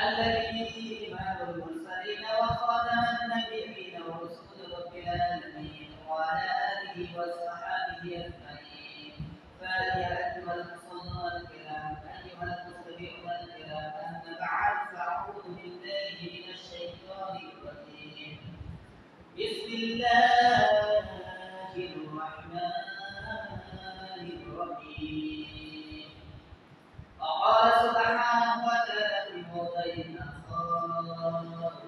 الذي إمام المرسلين وخاتم النبيين ورسول رب العالمين وعلى آله وصحبه أجمعين. فيا أيها المصلون الكرام، أيها المستمعون الكرام، أما بعد فأعوذ بالله من الشيطان الرجيم. بسم الله الرحمن الرحيم. وقال سبحانه وتعالى في موضع آخر: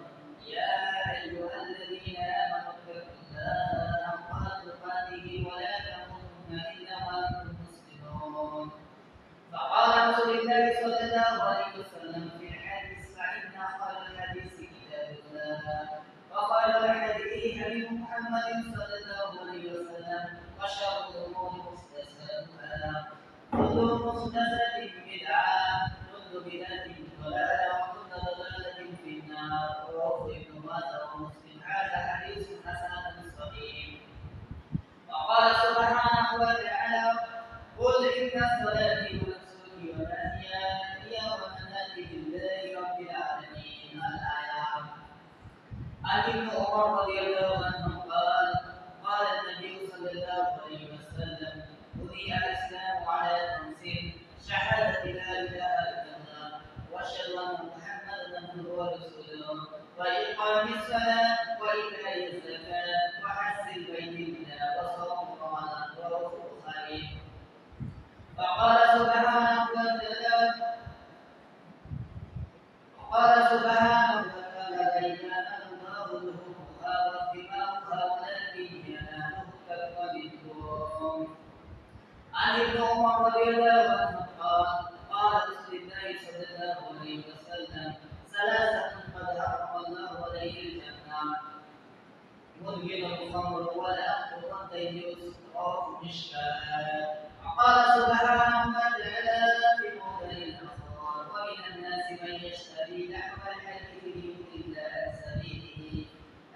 يا أيها الذين آمنوا اتقوا الله حق تقاته ولا تموتن إلا وأنتم مسلمون. فقال رسول الله صلى الله عليه وسلم في الحديث: فإن خير الحديث كتاب الله، وخير الهدي هدي محمد صلى الله عليه وسلم، وشر الأمور محدثاتها، كل محدثة بدعة، كل بدعة ضلالة، وكل ضلالة في النار. رواه ابن ماجه ومسلم. هذا حديث حسن صحيح. وقال سبحانه وتعالى: قل إن صلاتي ونسكي ومحياي ومماتي لله رب العالمين. الآية. عن ابن عمر رضي الله عنه قال: قال النبي صلى الله عليه وسلم: بني الإسلام على خمس: شهادة لا إله إلا الله، وأشهد أن محمدا عبده ورسوله، وإقام الصلاة، وإيتاء الزكاة، وحج البيت الله، وصوم رمضان. رواه البخاري. وقال سبحانه وتعالى: لئن آمن الله ظهورها ودماؤها ولكن يناله التقوى منكم. عن ابن عمر رضي الله عنه قال: قال رسول الله صلى الله عليه وسلم: ثلاثة قد حرم الله عليه الجنة: مدمن الخمر والأخذ والديوث. رواه المشكاة. وقال سبحانه وتعالى في موضع آخر: ومن الناس من يشتري لحم الحديث ليضل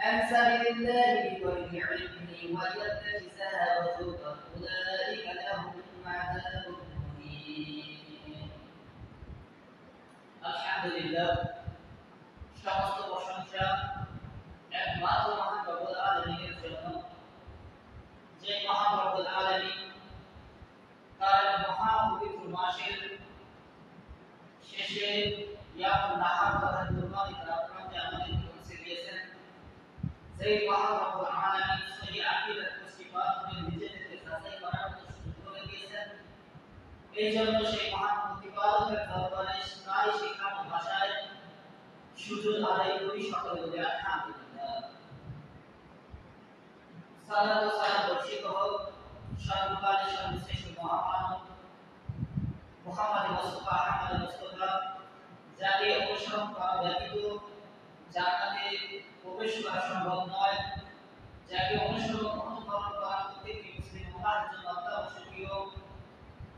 عن سبيل الله بغير علم ويتخذها هزوا، أولئك لهم عذاب مهين। আলহামদুলিল্লাহ, সমস্ত প্রশংসা একমাত্র মহান রব্বুল আলামিনের জন্য, যে মহান রব্বুল আলামিন তার মহাপবিত্র মাসের শেষে ইয়ামুন নাহার তথা কুরবানি প্রাপ্তি আমাদের পৌঁছে দিয়েছেন। সেই মহান রব্বুল আলামিন সহি আকীদাত ও সিফাতকে নিজেদেরকে যাচাই করার সুযোগ করে দিয়েছেন। এই জন্য সেই মহান প্রতিপালকের দরবারে তাই শেখানো ভাষায় সুজুদ আদায় করি সকলে বলে আলহামদুলিল্লাহ। সালাত ও সালাম বর্ষিত হোক সর্বকালের সর্বশ্রেষ্ঠ মহামানব মুহাম্মদ মুস্তাফা আহমদ মুস্তাফা, যাকে অনুসরণ করা ব্যতীত জান্নাতে প্রবেশ করা সম্ভব নয়, যাকে অনুসরণ অনুকরণ করা প্রত্যেকটি মুসলিম উম্মাহর জন্য অত্যাবশ্যকীয়,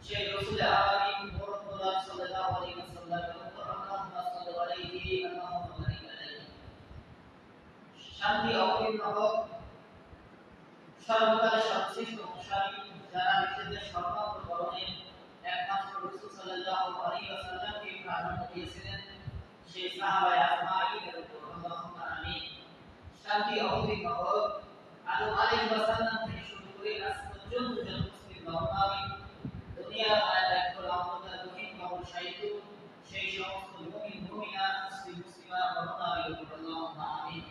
সেই রাসূল আমিন মুহাম্মদ সাল্লাল্লাহু আলাইহি ওয়াসাল্লাম। আল্লাহুম্মা সাল্লি আলাইহি আল্লাহুম্মা বারিক আলাইহি। শান্তি অবতীর্ণ হোক সর্বকালের সর্বশ্রেষ্ঠ মুশারি, যারা নিজেদের সর্বাত্ম করণে একমাত্র রাসূল সাল্লাল্লাহু আলাইহি ওয়াসাল্লামকে প্রাধান্য দিয়েছিলেন, সেই সাহাবায়ে আজমাইনের উপর। আল্লাহুম্মা আমিন। শান্তি অবতীর্ণ হোক আদম আলাইহিস সালাম থেকে শুরু করে আজ পর্যন্ত যত মুসলিম ধর্মাবলম্বী দুনিয়ার মায়া ত্যাগ করে আমাদের রহিম কবর শাহিদ সেই সমস্ত মুমিন মুমিনাত মুসলিম মুসলিমা ধর্মাবলম্বীর উপর। আল্লাহুম্মা আমিন।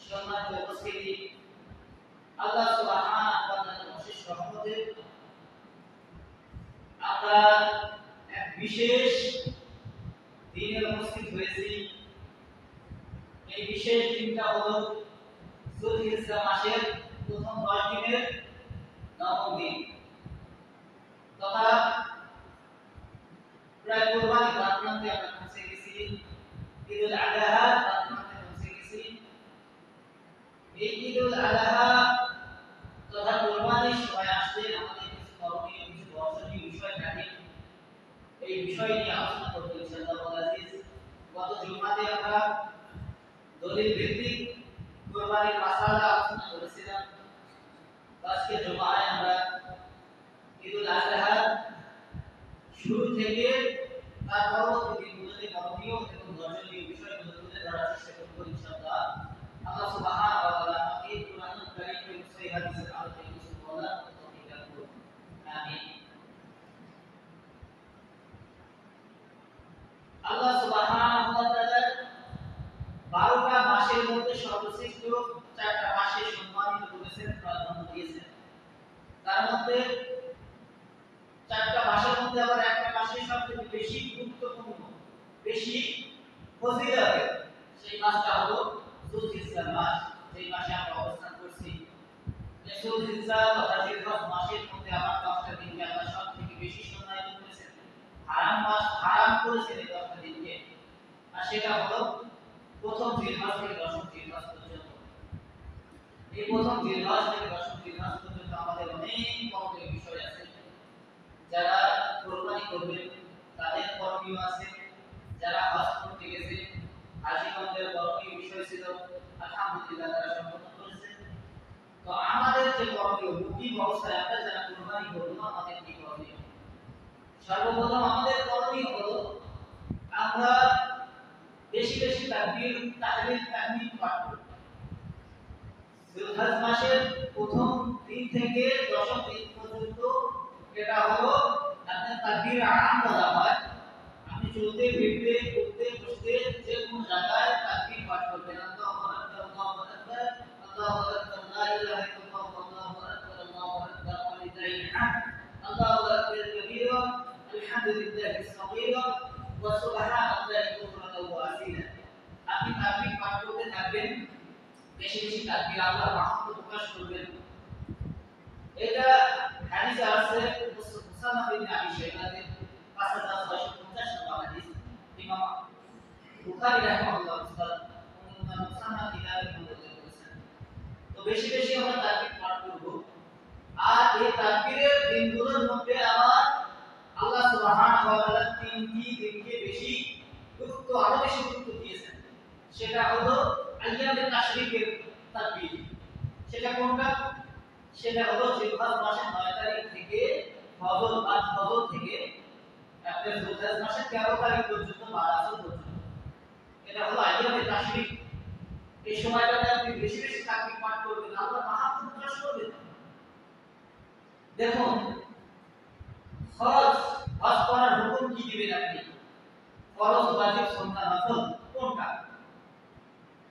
সম্মানিত উপস্থিতি, আল্লাহ সুবহানাহু ওয়া তাআলার অশেষ রহমতে আমরা এক বিশেষ দিনে উপস্থিত হয়েছি। এই বিশেষ দিনটা হলো যুলহিজ্জা মাসের প্রথম 10 দিনের নবম দিন, তথা প্রায় কুরবানি প্রান্তে আমরা পৌঁছে গেছি, ঈদুল আযহা প্রান্তে পৌঁছে গেছি। এই ঈদুল আযহা তথা কুরবানির সময় আসলে আমাদের কিছু করণীয়, কিছু দর্শনীয় বিষয় থাকে। এই বিষয় নিয়ে আলোচনা করব ইনশাআল্লাহ আজিজ। গত জুমাতে আমরা দলিল ভিত্তিক কুরবানির মাসালা আলোচনা করেছিলাম। আজকে জুমায় আমরা ঈদুল আযহা শুরু থেকে তার পরবর্তী দিনগুলোতে মধ্যে করণীয় এবং দর্শনীয় বিষয়গুলো তুলে ধরার চেষ্টা করব ইনশাআল্লাহ। আল্লাহ সুবহানাহু ওয়া তাআলা আমাকে কুরআনুল কারীম এবং সহিহ হাদিসের আলোকে কিছু বলার তৌফিক দান করুন। আমিন। আল্লাহ সুবহানাহু ওয়া তাআলা 12টা মাসের মধ্যে সর্বশ্রেষ্ঠ 4টা মাসে সম্মানিত করেছেন, প্রাধান্য দিয়েছেন। তার মধ্যে 4টা মাসের মধ্যে আবার একটা মাসের সবচেয়ে বেশি গুরুত্বপূর্ণ, বেশি ফজিলতের, সেই মাসটা হলো যুলহিজ্জাহ মাস। যেই মাসে আমরা অবস্থান করছি, এই যুলহিজ্জাহ তথা জিলহজ মাসের মধ্যে আবার 10টা দিনকে আল্লাহ সবথেকে বেশি সম্মানিত করেছেন। হারাম মাস হারাম করেছেন এই 10টা দিনকে, আর সেটা হলো প্রথম জিলহজ থেকে দশম জিলহজ পর্যন্ত। এই প্রথম জিলহজ থেকে দশম জিলহজ পর্যন্ত আমাদের অনেক করণীয় বিষয় আছে। যারা কুরবানি করবেন তাদের করণীয় আছে, যারা হজ করতে গেছে হাজীগণদের করণীয় বিষয় ছিল, আলহামদুলিল্লাহ তারা সম্পন্ন করেছে। তো আমাদের যে করণীয়, মুকিম অবস্থায় আমরা যারা কুরবানি করব আমাদের কি করণীয়? সর্বপ্রথম আমাদের করণীয় হলো আমরা বেশি বেশি তাকবীর তাহলিল তাহমিদ পাঠ করব। জিলহজ মাসের প্রথম দিন থেকে দশম দিন পর্যন্ত এটা হলো আপনার তাকবীর আম বলা হয়। আপনি চলতে ফিরতে উঠতে বসতে যে কোনো জায়গায় তাকবীর পাঠ করবেন। আল্লাহু আকবার, আল্লাহু আকবার, আল্লাহু আকবার, লা ইলাহা ইল্লাল্লাহ, আল্লাহু আকবার, আল্লাহু আকবার, ওয়ালিল্লাহিল হামদ, আল্লাহু আকবার কাবীরা, আলহামদুলিল্লাহি সাগীরা, ওয়া সুবহানাল্লাহি বুকরাতাও ওয়া আসীলা। আপনি তাকবীর পাঠ করতে থাকবেন, বেশি বেশি তাকবীর আল্লাহর মাহাত্ম্য প্রকাশ করবেন। এটা হাদিসে আছে, মুসান্নাফ ইবনে আবি শাইবাতে 5650 নম্বর হাদিস। ইমাম বুখারী রাহিমাহুল্লাহ তাআলা মুসান্নাফ কিতাবে উল্লেখ করেছেন। তো বেশি বেশি আমরা তাকবীর পাঠ করব। আর এই তাকবীরের দিনগুলোর মধ্যে আবার আল্লাহ সুবহানাহু ওয়া তাআলা তিনটি দিনকে বেশি গুরুত্ব, আরো বেশি গুরুত্ব দিয়েছেন। সেটা হলো আইয়ামে তাশরিকের তাকবীর। সেটা কোনটা? সেটা হলো জিলহজ মাসের 9 তারিখ থেকে ফজর থেকে আপনার জিলহজ মাসের 13 তারিখ পর্যন্ত বা আসর পর্যন্ত। এটা হলো আইয়ামে তাশরিক। এই সময়টাতে আপনি বেশি বেশি তাকবীর পাঠ করবেন, আল্লাহর মাহাত্ম্য প্রকাশ করবেন। দেখুন, ফরজ হজ করার হুকুম কি দিবেন আপনি? ফরজ, ওয়াজিব, সুন্নাহ, নফল কোনটা?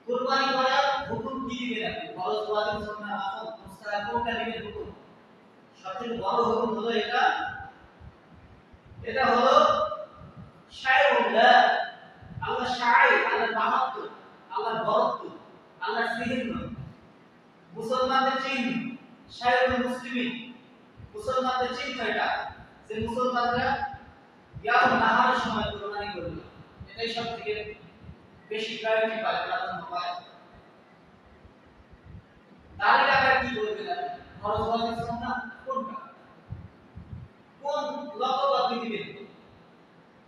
কুরবানি করার হুকুম কি দিবেন আপনি? ফরজ, ওয়াজিব, সুন্নাহ, নফল, মুস্তাহাব কোনটা দিবেন হুকুম? সবচেয়ে বড় হুকুম হলো এটা। এটা হলো শায়রুল্লাহ, আল্লাহ শায়, আল্লাহর মাহাত্ম্য, আল্লাহর বরত্ব, আল্লাহর চিহ্ন, মুসলমানদের চিহ্ন। শায়রুল মুসলিমিন, মুসলমানদের চিহ্ন এটা, যে মুসলমানরা ইয়াম নাহারের সময় কুরবানি করবে। এটাই সবথেকে বেশি প্রায়োরিটি পায়, প্রাধান্য পায়। দাড়ি রাখা কি বলবেন আপনি? ফরজ, ওয়াজিব, সুন্নাহ কোনটা? কোন লকব আপনি দিবেন?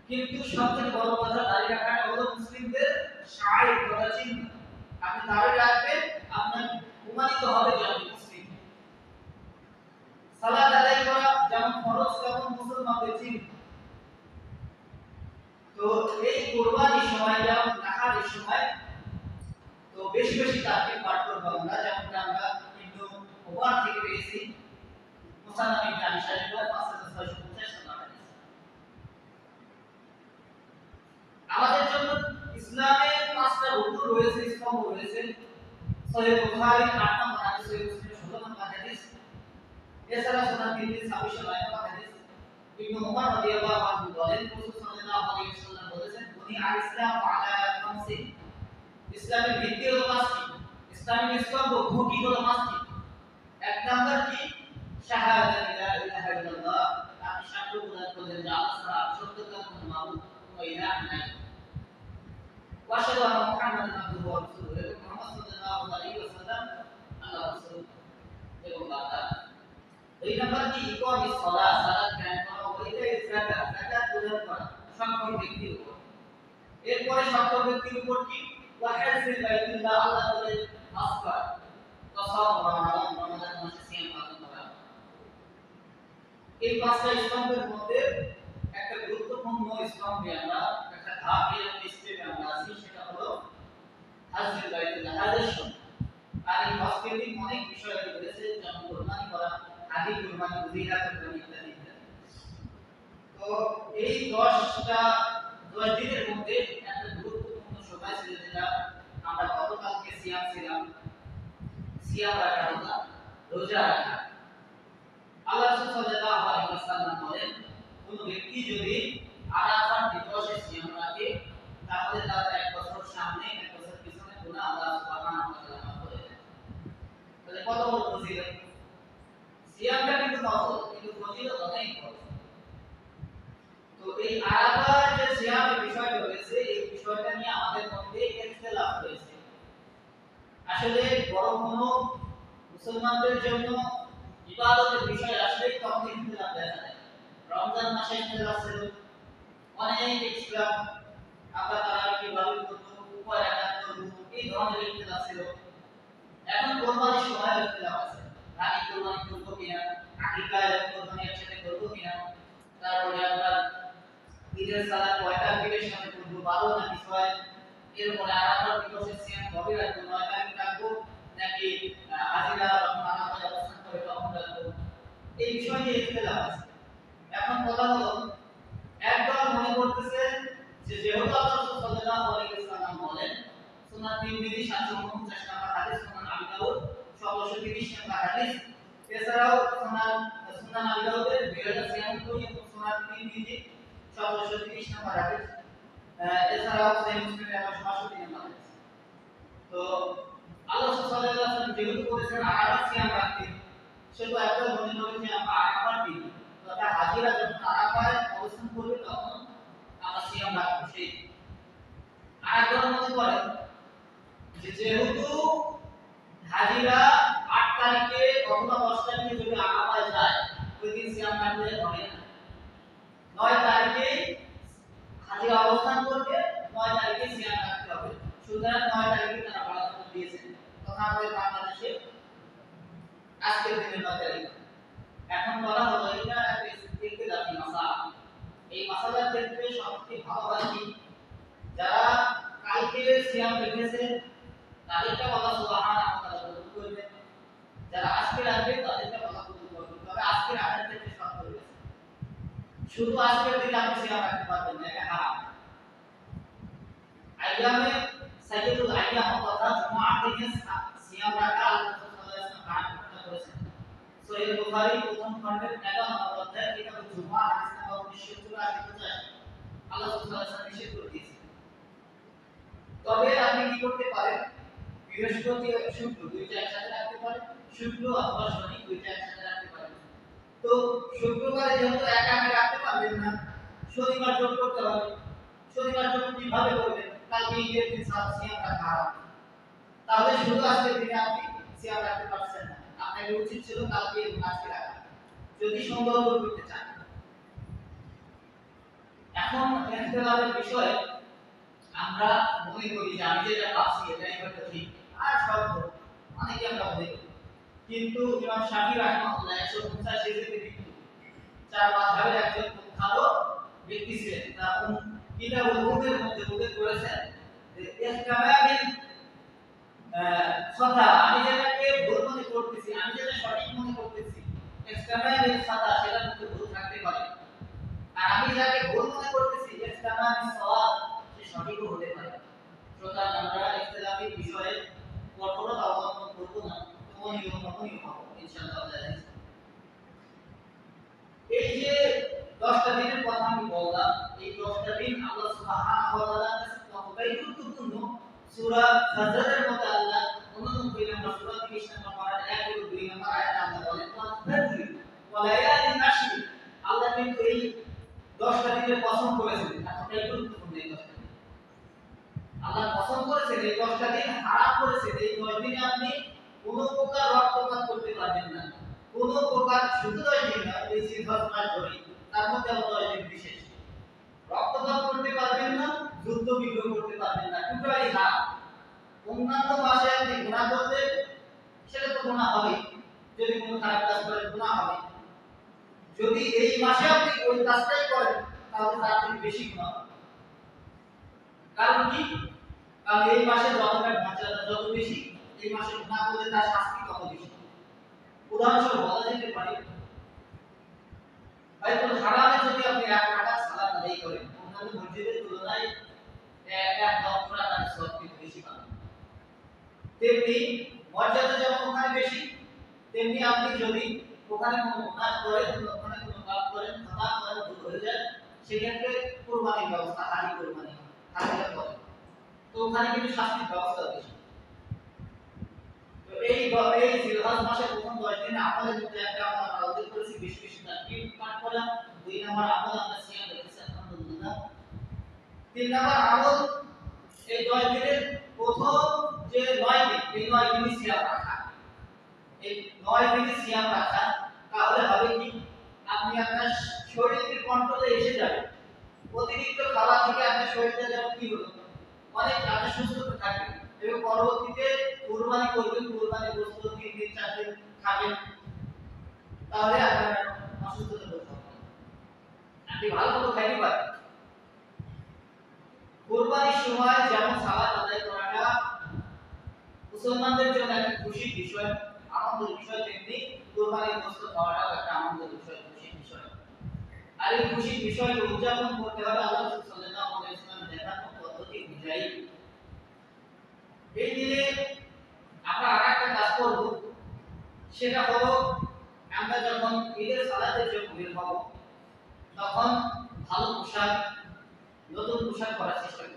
কিন্তু সবথেকে বড় কথা, দাড়ি রাখাটা হলো মুসলিমদের শাইর তথা চিহ্ন। আপনি দাড়ি রাখবেন, আপনার প্রমাণিত হবে যে আপনি মুসলিম। সালাত আদায় করা যেমন ফরজ তেমন মুসলমানদের চিহ্ন। তো এই কুরবানির সময়, যেমন নাহারের সময়, তো বেশি বেশি তাকবীর পাঠ করব আমরা, যেমন আমরা কিন্তু ওয়ার থেকে পেয়েছি মুসান্নাফ ইবনে আবি শাইবা 5650 নম্বর হাদিস। আমাদের জন্য ইসলামে 5টা রুকন রয়েছে, স্তম্ভ রয়েছে। সহিহ বুখারী 8 নম্বর হাদিস, সহিহ মুসলিম 16 নম্বর হাদিস। এছাড়া সুনান তিরমিজি 26 নম্বর হাদিস। ইবনে ওমর রাদিয়াল্লাহু আনহু বলেন, রাসূল সাল্লাল্লাহু আলাইহি ওয়াসাল্লাম বলেছেন, বুনি আল ইসলাম আলা খামসিন। ইসলামের ভিত্তি হলো 5টি, ইসলামের স্তম্ভ খুঁটি হলো 5টি। এক নাম্বার কি? শাহাদাতু লা ইলাহা ইল্লাল্লাহ, আপনি সাক্ষ্য প্রদান করলেন যে আল্লাহ ছাড়া সত্যকার কোনো মাবুদ, কোনো ইলাহ নাই। ওয়াশহাদু আন্না মুহাম্মাদান আবদুহু ওয়া রাসূলুহু, এবং মুহাম্মদ সাল্লাল্লাহু আলাইহি ওয়াসাল্লাম আল্লাহর রাসূল এবং বান্দা। দুই নাম্বার কি? ইকামিস সালাত, সালাত কায়েম করা, ওয়া ইতাইজ যাকাত, যাকাত প্রদান করা সক্ষম ব্যক্তির উপর। এরপরে সক্ষম ব্যক্তির উপর কি? ওয়া হাজ্জুল বাইতুল্লাহ, আল্লাহ তাআলার হজ করা, কসম রমাদান, রমাদান মাসে সিয়াম পালন করা। এই 5টা স্তম্ভের মধ্যে একটা গুরুত্বপূর্ণ স্তম্ভে আমরা, একটা ধাপে জিহাদ করবেন ইত্যাদি ইত্যাদি। তো এই 10 দিনের মধ্যে একটা গুরুত্বপূর্ণ সময় ছিল যেটা আমরা গতকালকে সিয়াম ছিলাম, সিয়াম রাখা হলো রোজা রাখা। আল্লাহ রাসূল সাল্লাল্লাহু আলাইহি ওয়াসাল্লাম বলেন কোন ব্যক্তি যদি আরাফার দিবসে সিয়াম রাখে তাহলে তার এক বছর সামনে এক বছর পিছনে গুনাহ আল্লাহ সুবহানাহু ওয়া তাআলা মাফ করে দেন। তাহলে কত বড় ফজিলত! সিয়ামটা কিন্তু নফল কিন্তু ফজিলত অনেক বড়। তো এই আরাফার যে সিয়ামের বিষয়টা রয়েছে এই বিষয়টা নিয়ে আমাদের মধ্যে ইখতিলাফ হয়েছে। আসলে বড় কোনো মুসলমানদের জন্য ইবাদতের বিষয় আসলে তখন ইখতিলাফ দেখা যায়। রমজান মাসে ইখতিলাফ ছিল, অনেক ইখতিলাফ, আমরা তারাবি কিভাবে করব, কয় রাকাত করব, এই ধরনের ইখতিলাফ ছিল। এখন কোরবানির সময় ইখতিলাফ আছে, রানী কোরবানি করব কিনা, আকিকা কোরবানি একসাথে করব কিনা, তারপরে আমরা ঈদের সালাত কয়টা ঈদের সাথে করব, 12 নাকি 6, এরপরে আরাফার দিবসে সিয়াম কবে রাখবো, 9 তারিখ রাখবো নাকি হাজিরা যখন আরাফায় অবস্থান করে তখন রাখবো, এই বিষয় নিয়ে ইখতিলাফ আছে। এখন কথা হলো একদল মনে করতেছে যে যেহেতু আল্লাহ রাসূল সাল্লাল্লাহু আলাইহি ওয়াসাল্লাম বলেন সুনান তিরমিজি 749 নম্বর হাদিস, সুনান আবু দাউদ 1730 নম্বর হাদিস, এছাড়াও সুনান আবু দাউদের 2096 এবং সুনান তিরমিজি 1730 নম্বর হাদিস, এছাড়াও সহিহ মুসলিমের 62 নম্বর হাদিস। তো আল্লাহ রাসূল সাল্লাল্লাহু আলাইহি ওয়াসাল্লাম যেহেতু বলেছেন আরাফা সিয়াম রাখতে, সেহেতু একদল মনে করে যে আমরা আরাফার দিন তথা হাজিরা যখন আরাফায় অবস্থান করবে তখন আমরা সিয়াম রাখবো। সেই আরেকজন মনে করে যে যেহেতু হাজিরা 8 তারিখে অথবা 10 তারিখে যদি আরাফায় যায় ওই দিন সিয়াম রাখলে হবে না, 9 তারিখে হাজিরা অবস্থান করবে, 9 তারিখে সিয়াম রাখতে হবে। সুতরাং 9 তারিখে তারা প্রাধান্য দিয়েছেন, তথা আমাদের বাংলাদেশে আজকের দিনের 9 তারিখ। এখন বলা হলো এটা একটা ইখতিলাফি মাসালা। এই মাসালার ক্ষেত্রে সবচেয়ে ভালো হয় কি যারা কালকে সিয়াম রেখেছে তাদেরকে আল্লাহ সুবহানাহু ওয়া তাআলা কবুল করবেন, যারা আজকে রাখবে তাদেরকে আল্লাহ কবুল করবেন। তবে আজকে রাখার ক্ষেত্রে শর্ত রয়েছে, শুধু আজকের দিনে আপনি সিয়াম রাখতে পারবেন না, এটা হারাম। আইয়ামে সাইয়্যিদুল আইয়াম অর্থাৎ জুমআর দিনে সিয়াম রাখা আল্লাহ সাল্লাল্লাহু আলাইহি ওয়াসাল্লাম ঘোষণা করেছেন। সহিহ বুখারী প্রথম খণ্ডের 11 নম্বর অধ্যায় কিতাবুল জুমআ হাদিস নম্বর 1984 আল্লাহ সাল্লাল্লাহু আলাইহি ওয়াসাল্লাম নিষেধ করে দিয়েছেন। তবে আপনি কি করতে পারেন, বৃহস্পতি ও শুক্র দুইটা একসাথে রাখতে পারেন, শুক্র অথবা শনি দুইটা একসাথে রাখতে পারেন। তো শুক্রবারে যেহেতু একা একা রাখতে পারবেন না, শনিবার যোগ করতে হবে। শনিবার যোগ কিভাবে করবেন? কালকে ঈদের দিন সিয়াম রাখা হারাম, তাহলে শুধু আজকের দিনে আপনি সিয়াম রাখতে পারছেন না, আপনার উচিত ছিল কালকে এবং আজকে রাখা যদি সম্ভব করতে চান। এখন ইখতিলাফের বিষয়ে আমরা মনে করি যে আমি যেটা ভাবছি এটাই হয়তো ঠিক, আর সব অনেকে আমরা মনে করি, কিন্তু ইমাম শাফি রাহিমাহুল্লাহ 150 হিজরিতে মৃত্যু, চার মাযহাবের একজন প্রখ্যাত ব্যক্তি ছিলেন। তার কিতাবুল উমুমের মধ্যে উল্লেখ করেছেন যে ইহতিমামিন কথা, আমি যেটাকে ভুল মনে করতেছি, আমি যেটা সঠিক মনে করতেছি, ইহতিমামিন কথা সেটার মধ্যে ভুল থাকতে পারে, আর আমি যাকে ভুল মনে করতেছি ইহতিমামিন সওয়াব সে সঠিকও হতে পারে। সুতরাং আমরা ইখতিলাফি বিষয়ে কঠোরতা অবলম্বন করব না, তখনই হবে ইনশাআল্লাহ। এই যে 10টা দিনের কথা আমি বললাম, এই 10টা দিন আল্লাহ সুবহানাহু ওয়া তাআলার কাছে কতটাই গুরুত্বপূর্ণ। সূরা ফাজরের মধ্যে আল্লাহ 89 নম্বর সূরা 30 নম্বর পারার 1 এবং 2 নম্বর আয়াতে আল্লাহ বলেন ফাজর ওয়া লায়ালিন আশর, আল্লাহ কিন্তু এই 10টা দিনের কসম করেছেন, এতটাই গুরুত্বপূর্ণ এই 10টা দিন। আল্লাহ কসম করেছেন এই 10টা দিন, হারাম করেছেন এই 10 দিনে আপনি কোনো প্রকার রক্তপাত করতে পারবেন না, কোনো প্রকার, শুধু 10 দিন না, এই সিলভার মাস ধরে তার মধ্যে আবার 10 দিন বিশেষ, রক্তপাত করতে পারবেন না, যুদ্ধ বিগ্রহ করতে পারবেন না, টোটালি হারাম। অন্যান্য মাসে আপনি গুনাহ করলে সেটা তো গুনাহ হবে, যদি কোনো খারাপ কাজ করেন গুনাহ হবে, যদি এই মাসে আপনি ওই কাজটাই করেন তাহলে তার থেকে বেশি গুনাহ হবে। কারণ কি? কারণ এই মাসে রমজানের মর্যাদা যত বেশি, এই মাসে গুনাহ করলে তার শাস্তি তত বেশি। উদাহরণস্বরূপ বলা যেতে পারে বাইতুল হারামে যদি আপনি 1 রাকাত সালাত আদায় করেন অন্যান্য মসজিদের তুলনায় 1 লক্ষ রাকাত সওয়াব কিন্তু বেশি পাবেন। তেমনি মর্যাদা যেমন ওখানে বেশি, তেমনি আপনি যদি ওখানে কোনো গুনাহ করেন, ওখানে কোনো পাপ করেন, খাতা করেন ভুল হয়ে যায়, সেক্ষেত্রে কুরবানির ব্যবস্থা, হাজি কুরবানি, হাজিরা করে। তো ওখানে কিন্তু শাস্তির ব্যবস্থা বেশি। তো এই জিলহজ মাসের প্রথম 10 দিনে আমাদের মধ্যে একটা আমরা উল্লেখ করেছি, বেশি বেশি তাকবীর পাঠ করা। 2 নম্বর আমল আমরা সিয়াম রেখেছি আলহামদুলিল্লাহ। 3 নম্বর আমল এই 10 দিনের প্রথম যে 9 দিন, এই 9 দিনই সিয়াম রাখা। এই 9 দিনই সিয়াম রাখা, তাহলে হবে কি আপনি আপনার শরীরের কন্ট্রোলে এসে যাবেন। অতিরিক্ত খাওয়া থেকে আপনার শরীরটা যেন কি হলো অনেক আপনি সুস্থ থাকবেন এবং পরবর্তীতে কুরবানি করবেন, কুরবানির গোশত 3 দিন 4 দিন খাবেন, তাহলে আপনার অসুস্থতা দূর হবে। আপনি ভালো মতো খাইতে পারবেন। কুরবানির সময় যেমন সালাত আদায় করাটা মুসলমানদের জন্য একটা খুশির বিষয়, আনন্দের বিষয়, তেমনি কুরবানির গোশত খাওয়াটাও একটা আনন্দের বিষয়, খুশির বিষয়। আর এই খুশির বিষয়কে উদযাপন করতে হবে আল্লাহ সাল্লাল্লাহু আলাইহি ওয়াসাল্লাম দেখানো পদ্ধতি অনুযায়ী। এই দিনে আমরা আরেকটা কাজ করব, সেটা হলো আমরা যখন ঈদের সালাতের জন্য বের হব তখন ভালো পোশাক, নতুন পোশাক পরার চেষ্টা করব।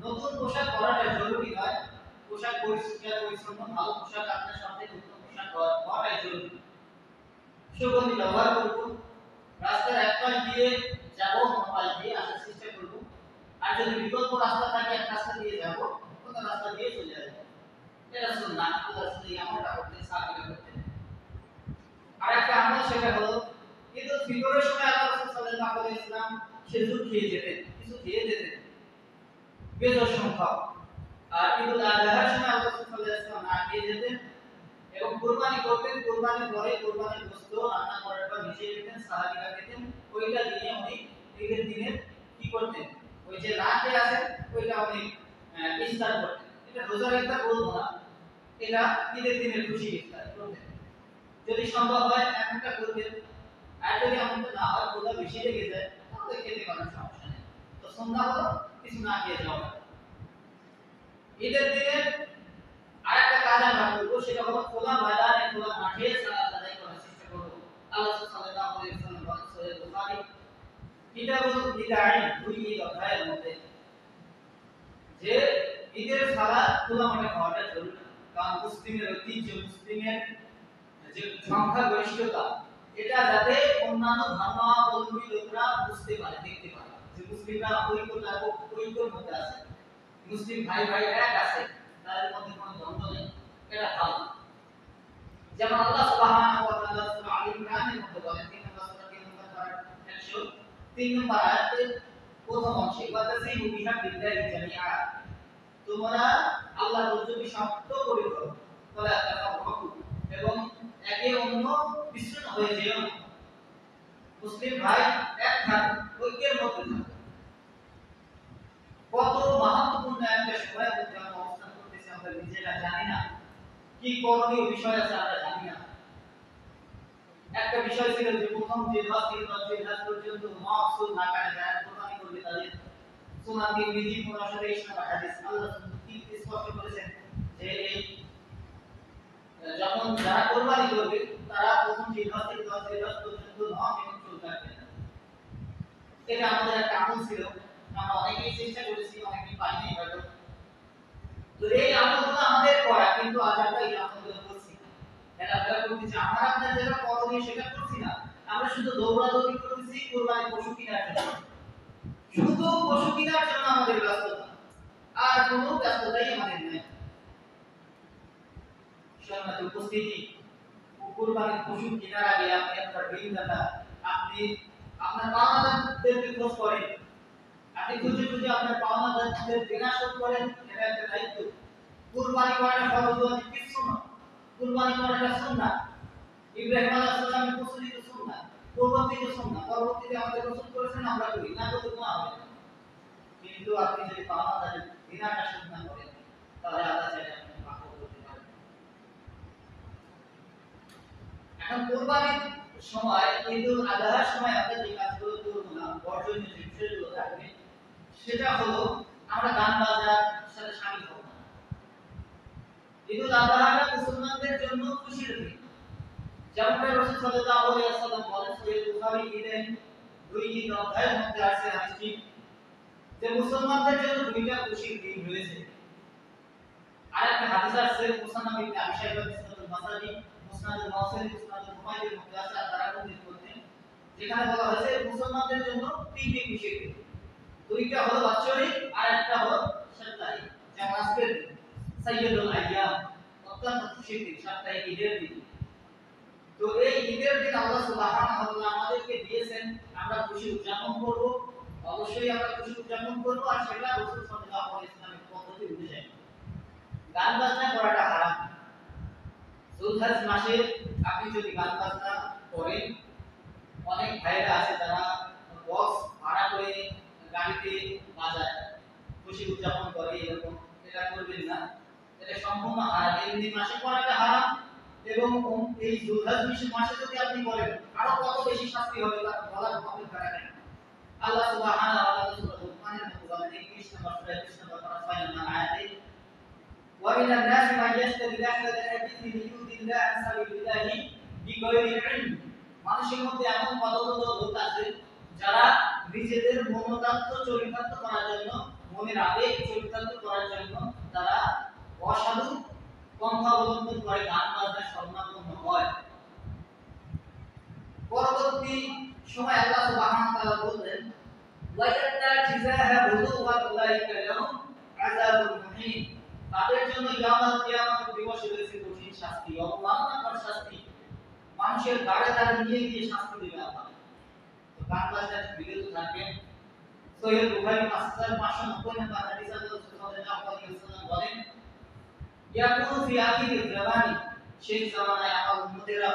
নতুন পোশাক পরাটা জরুরি নয়, পোশাক পরিষ্কার পরিচ্ছন্ন ভালো পোশাক আপনার সাথে নতুন পোশাক পরাটাই জরুরি। সুগন্ধি ব্যবহার করব, রাস্তার এক পাশ দিয়ে যাব, অন্য পাশ দিয়ে আসার চেষ্টা করব। আর যদি বিকল্প রাস্তা থাকে এক রাস্তা দিয়ে যাব, অন্য রাস্তা দিয়ে চলে যাব। এটা সুন্নাহ, আল্লাহ রাসূল আমলটা করতেন, সাহাবীরা করতেন। আরেকটা আমল সেটা হলো ঈদুল ফিতরের সময় আল্লাহ রাসূল সাল্লাল্লাহু আলাইহি ওয়াসাল্লাম খেজুর খেয়ে যেতেন, কিছু খেয়ে যেতেন বেজোর সংখ্যক। আর ঈদুল আযহার সময় আল্লাহ রাসূল সাল্লাল্লাহু আলাইহি ওয়াসাল্লাম না খেয়ে যেতেন এবং কুরবানি করতেন। কুরবানির পরে কুরবানির গোশত রান্না করার পর মিশিয়ে দিতেন, সাহাবীরা খেতেন। ওইটা দিয়ে উনি ঈদের দিনে কি করতেন, ওই যে না খেয়ে আছেন ওইটা উনি ইফতার করতেন। এটা রোজার ইফতার বলবো না, এটা ঈদের দিনের খুশি ইফতার করতেন। যদি সম্ভব হয় এমনটা করবেন, আর যদি এমনটা না হয় রোজা বেশি লেগে যায় তাহলে খেতে পারেন, সমস্যা নেই। তো সুন্নাহ হলো কিছু না খেয়ে যাওয়া। ঈদের দিনে আরেকটা কাজ আমরা করব, সেটা হলো খোলা ময়দানে, খোলা মাঠে সালাত আদায় করার চেষ্টা করব। আল্লাহ সাল্লাল্লাহু আলাইহি ওয়াসাল্লাম বলেন সহিহ বুখারী কিতাবুল বিদাঈ 2 অধ্যায়ের মধ্যে যে ঈদের সালাত খোলা মাঠে হওয়াটা জরুরি। কারণ মুসলিমের ঐতিহ্য, মুসলিমের যে সংখ্যা গরিষ্ঠতা, এটা যাতে অন্যান্য ধর্মাবলম্বী লোকরা বুঝতে পারে, দেখতে পারে যে মুসলিমরা ঐক্যের মধ্যে আছে, মুসলিম ভাই ভাই এক আছে, তাদের মধ্যে কোনো দ্বন্দ্ব নেই, এটা ভালো। যেমন আল্লাহ সুবহানাহু ওয়া তাআলা সূরা আল ইমরানের মধ্যে বলেন 3 নম্বর সূরা 3 নম্বর পারা 103 নম্বর আয়াতে প্রথম অংশে ওয়াতাসিমু বিহাবিল্লাহি জামিআ, তোমরা আল্লাহর রজ্জুকে শক্ত করে ধরো, ওয়ালা তাফাররাকু, এবং একে অন্য বিচ্ছিন্ন হয়ে যেও না। মুসলিম ভাই এক থাকুন, ঐক্যের মধ্যে থাকুন। কত মাহাত্ম্যপূর্ণ একটা সময়ের মধ্যে আমরা অবস্থান করতেছি, আমরা নিজেরা জানি না কি করণীয় বিষয় আছে, আমরা জানি না। একটা বিষয় ছিল যে প্রথম যে 10 দিন পর্যন্ত মাসুল না কাটা যায়, কোরবানি করবে তাদের সুনান তিরমিজি 1523 নম্বর হাদিস আল্লাহ কি স্পষ্ট করেছেন যে এই যখন যারা কোরবানি করবে তারা প্রথম যে 10 থেকে 10 পর্যন্ত নখ এবং চুল কাটবে না। এটা আমাদের একটা আমল ছিল, আমরা অনেকেই চেষ্টা করেছি, অনেকেই পাইনি হয়তো। তো এই আমলগুলো আমাদের করা, কিন্তু আজ আমরা এই আমলগুলো করছি না। এটা আমরা করতেছি, আমরা আপনাদের যেটা করণীয় সেটা করছি না। আমরা শুধু দৌড়াদৌড়ি করতেছি কুরবানি পশু কেনার জন্য, শুধু পশু কেনার জন্য আমাদের ব্যস্ততা, আর কোনো ব্যস্ততাই আমাদের নেই। সম্মানিত উপস্থিতি, কুরবানির পশু কেনার আগে আপনি আপনার ঋণদাতা, আপনি আপনার পাওনাদারদেরকে খোঁজ করেন, আপনি খুঁজে খুঁজে আপনার পাওনাদারদের দেনা শোধ করেন, এটা একটা দায়িত্ব। কুরবানি করাটা ফরজ ওয়াজিব কিছু না, কুরবানি করাটা সুন্নাহ। ইব্রাহিম আলাইহিস সালামের প্রচলিত সুন্নাহ, পরবর্তীতে সুন্নাহ, পরবর্তীতে আমাদের রাসূল করেছেন, আমরা করি না, করতে গুনাহ হবে না। কিন্তু আপনি যদি পাওনাদারের দেনাটা শোধ না করেন তাহলে আল্লাহ চাইলে আপনি মাফ করতে পারবেন। এখন কুরবানির সময় ঈদুল আজহার সময় আমরা যে কাজগুলো করব না, বর্জনীয় যে বিষয়গুলো থাকবে, সেটা হলো আমরা গান বাজনার সাথে শামিল হব না। ঈদুল আজহাটা মুসলমানদের জন্য খুশির দিন। যেমনটা রাসূল সাল্লাল্লাহু আলাইহি ওয়াসাল্লাম বলেন, সহিহ বুখারী ঈদের 2 অধ্যায়ের মধ্যে আছে হাদিসটি, যে মুসলমানদের জন্য দুইটা খুশির দিন রয়েছে। আরেকটা হাদিস আছে মুসান্নাদ ইবনে আবি শাইবা, মুসনাদুল মাসাদি, মুসনাদুল মাওসিলি, মুসনাদুল হুমায়দের মধ্যে আছে আর তারা মধ্যে করতেন, যেখানে বলা হয়েছে মুসলমানদের জন্য তিনটি খুশির দিন। দুইটা হলো বাৎসরিক আর একটা হলো সাপ্তাহিক। যেমন আজকের সাইয়্যিদুল আইয়াম, অত্যন্ত খুশির দিন, সাপ্তাহিক ঈদের দিন। তো এই ঈদের দিন আল্লাহ সুবহানাহু ওয়া তাআলা আমাদেরকে দিয়েছেন, আমরা খুশি উদযাপন করব। অবশ্যই আমরা খুশি উদযাপন করব, আর সেটা রাসূল সাল্লাল্লাহু আলাইহি ওয়াসাল্লামের পদ্ধতি অনুযায়ী। গান বাজনা করাটা হারাম। যুলহজ মাসে আপনি যদি গান বাজনা করেন, অনেক ভাইরা আছে যারা বক্স ভাড়া করে গাড়িতে বাজায়, খুশি উদযাপন করে, এরকম এটা করবেন না। এটা সম্পূর্ণ হারাম। এই মাসে করাটা হারাম, এবং এই যুলহজ মাসে যদি আপনি করেন, আরো কত বেশি শাস্তি হবে তা বলার অপেক্ষা রাখেন। আল্লাহ সুবহানাহু ওয়া তাআলা সূরা লুকমানের মধ্যে বলেন, 21 নম্বর সূরা 21 নম্বর পারা 6 নম্বর আয়াতে, ওয়া মিনান নাসি মান ইয়াশতারি লাহওয়াল হাদিসি লিইউদিল্লাহ আন সাবিলিল্লাহি বিগাইরি ইলম। মানুষের মধ্যে এমন কতগুলো লোক আছে যারা নিজেদের মনোতাত্ত্ব চরিতার্থ করার জন্য, মনের আবেগ চরিতার্থ করার জন্য তারা অসাধু পন্থা অবলম্বন করে গান বাজনা শরণাপন্ন হয়। পরবর্তী সময় আল্লাহ সুবহানাহু ওয়া তাআলা বললেন, ওয়া ইয়াত্তাজিজাহা বুলুগা উলাইকা লাহুম আযাবুন মুহিন। তাদের জন্য কিয়ামত দিবসে রয়েছে কঠিন শাস্তি, অবমাননাকর শাস্তি। মানুষের গাড়ে তারা নিয়ে গিয়ে শাস্তি দেবে আল্লাহ। তো গান বাজনা থেকে বিরত থাকবেন। সহিহ বুখারী 5590 নম্বর হাদিসে রাসূল সাল্লাল্লাহু আলাইহি ওয়াসাল্লাম বলেন, ইয়াকুনু ফি আখিরিল জামানি, শেষ জামানায় আমার উম্মতেরা